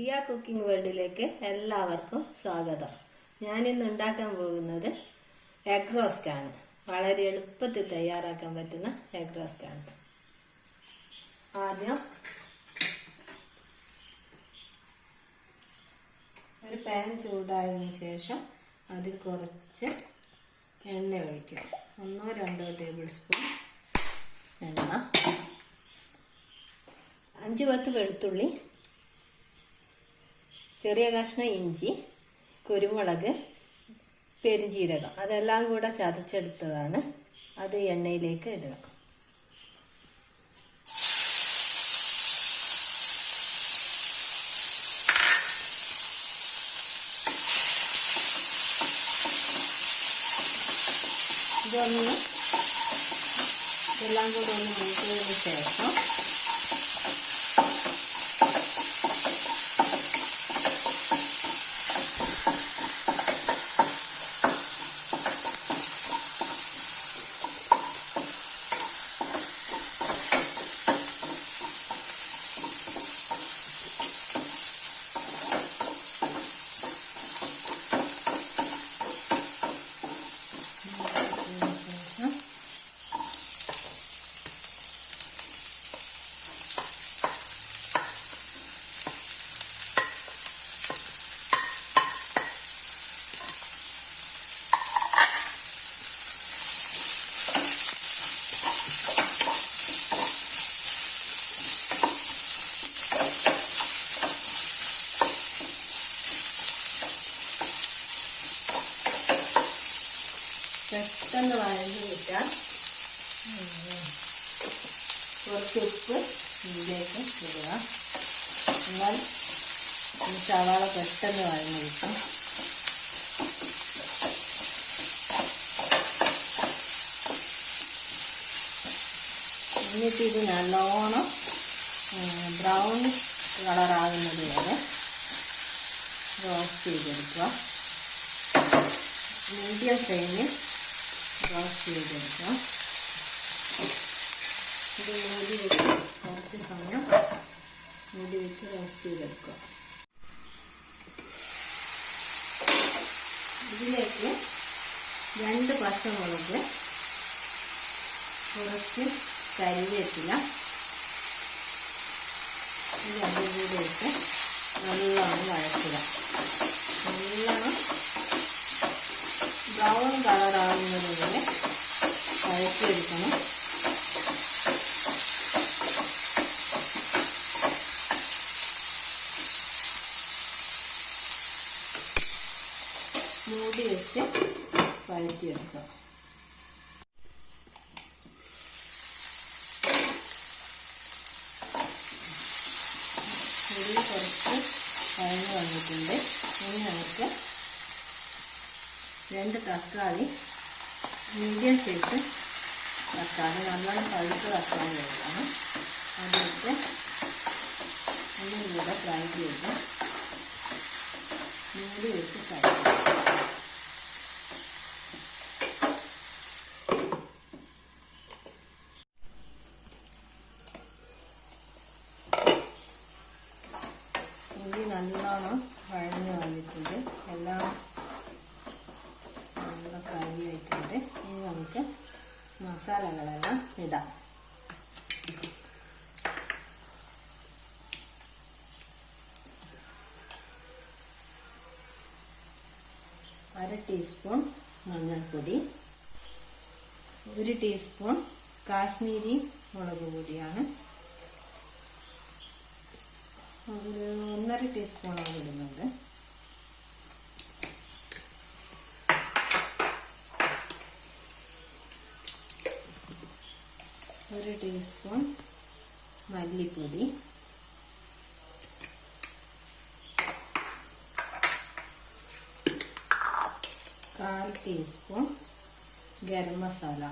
Diya cooking വേൾഡിലേക്ക് എല്ലാവർക്കും സ്വാഗതം. ഞാനിന്ന് ഉണ്ടാക്കാൻ പോകുന്നത് എഗ് റോസ്റ്റ് ആണ്. വളരെ എളുപ്പത്തിൽ തയ്യാറാക്കാൻ പറ്റുന്ന എഗ് റോസ്റ്റ് ആണ്. ആദ്യം ഒരു പാൻ ചൂടായതിനു ശേഷം അതിൽ കുറച്ച് എണ്ണ ഒഴിക്കുക. 1-2 ടേബിൾ സ്പൂൺ എണ്ണ, 5-10 വെളുത്തുള്ളി, ചെറിയ കഷ്ണം ഇഞ്ചി, കുരുമുളക്, പെരുംജീരകം അതെല്ലാം കൂടെ ചതച്ചെടുത്തതാണ്. അത് എണ്ണയിലേക്ക് ഇടുക. ഇതെല്ലാം കൂടെ ഒന്ന് മൂത്തതിന് ശേഷം പെട്ടെന്ന് വഴഞ്ഞു കിട്ടാൻ കുറച്ച് ഉപ്പ് ഇതിലേക്ക് ഇടുക. എന്നാൽ സവാള പെട്ടെന്ന് വഴഞ്ഞു കിട്ടും. എന്നിട്ട് ഇത് നല്ലോണം ബ്രൗൺ കളറാകുന്നത് വരെ റോസ്റ്റ് ചെയ്തെടുക്കുക. മീഡിയം ഫ്ലെയിമിൽ റോസ്റ്റ് ചെയ്തെടുക്കുക. ഇത് മൂടി വെച്ച് കുറച്ച് സമയം മൂടി വെച്ച് റോസ്റ്റ് ചെയ്തെടുക്കുക. ഇതിലേക്ക് 2 പച്ചമുളക്, കുറച്ച് കരിവേപ്പില ഇത് രണ്ടും കൂടി ഇട്ട് നല്ലോണം വഴറ്റുക. നല്ലോണം ബ്രൗൺ കളറാകുന്നത് വരെ വഴറ്റിയെടുക്കണം. മൂടി വെച്ച് വഴറ്റിയെടുക്കുക. ഇതിൽ കുറച്ച് വഴഞ്ഞ് വന്നിട്ടുണ്ട്. ഇനി നമുക്ക് 2 തക്കാളി, മീഡിയം സൈസ് തക്കാളി, നല്ലോണം പഴുത്ത തക്കാളി എടുക്കണം. അതിട്ട് ഒന്നും കൂടെ ഫ്രൈ ചെയ്ത് മൂടി വെച്ച് ഫ്രൈ ചെയ്യും. ഉള്ളി നല്ലോണം വഴഞ്ഞ് വന്നിട്ടുണ്ട്. എല്ലാം നല്ല ഫ്രൈ ആയിട്ടുണ്ട്. ഇനി നമുക്ക് മസാലകളെല്ലാം ഇടാം. അര ടീസ്പൂൺ മഞ്ഞൾപ്പൊടി, 1 ടീസ്പൂൺ കാശ്മീരി മുളക് പൊടിയാണ്, 1.5 ടീസ്പൂണാണ് ഇടുന്നത്. ഒരു ടീസ്പൂൺ മല്ലിപ്പൊടി, 1/4 ടീസ്പൂൺ ഗരം മസാല,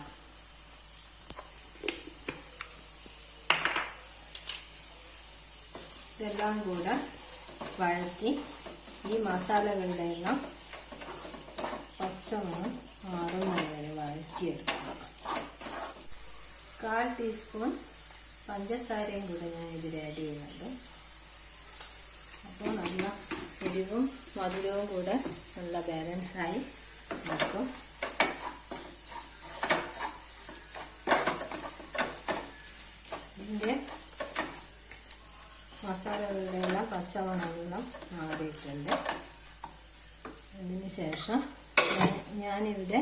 ഇതെല്ലാം കൂടെ വഴറ്റി ഈ മസാലകളുടെ എല്ലാം പച്ചമണം മാറുന്നത് വരെ വഴറ്റിയെടുക്കുക. 1/4 ടീസ്പൂൺ പഞ്ചസാരയും കൂടെ ഞാൻ ഇതിൽ ആഡ് ചെയ്യുന്നുണ്ട്. അപ്പോൾ അപ്പോൾ നല്ല എരിവും മധുരവും കൂടെ നല്ല ബാലൻസായി നിൽക്കും. ഇതിൻ്റെ മസാലകളുടെ എല്ലാം പച്ചമണമെല്ലാം മാറിയിട്ടുണ്ട്. അതിന് ശേഷം ഞാനിവിടെ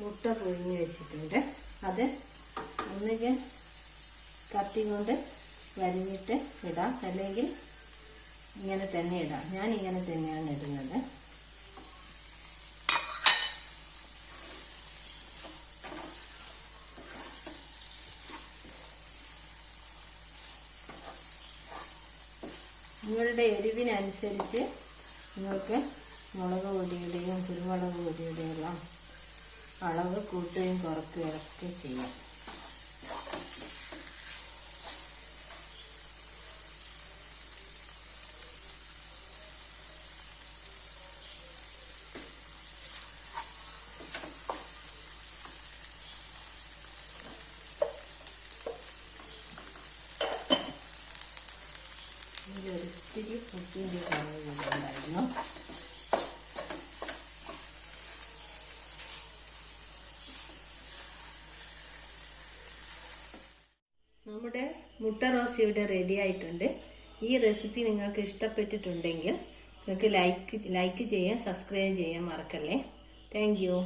മുട്ട പുഴുങ്ങി വെച്ചിട്ടുണ്ട്. അത് ഒന്നുകിൽ കത്തി കൊണ്ട് വരിഞ്ഞിട്ട് ഇടാം, അല്ലെങ്കിൽ ഇങ്ങനെ തന്നെ ഇടാം. ഞാൻ ഇങ്ങനെ തന്നെയാണ് ഇടുന്നത്. നിങ്ങളുടെ എരിവിനനുസരിച്ച് നിങ്ങൾക്ക് മുളക് പൊടിയുടെയും കുരുമുളക് പൊടിയുടെയും എല്ലാം അളവ് കൂട്ടുകയും കുറയ്ക്കുകയും ഒക്കെ ചെയ്യാം. ഇതിലൊരിത്തിരി ഉപ്പിൻ്റെ കുറവുണ്ടായിരുന്നു. നമ്മുടെ മുട്ട റോസ്റ്റ് ഇവിടെ റെഡി ആയിട്ടുണ്ട്. ഈ റെസിപ്പി നിങ്ങൾക്ക് ഇഷ്ടപ്പെട്ടിട്ടുണ്ടെങ്കിൽ നിങ്ങൾക്ക് ലൈക്ക് ചെയ്യാൻ, സബ്സ്ക്രൈബ് ചെയ്യാൻ മറക്കല്ലേ. Thank you.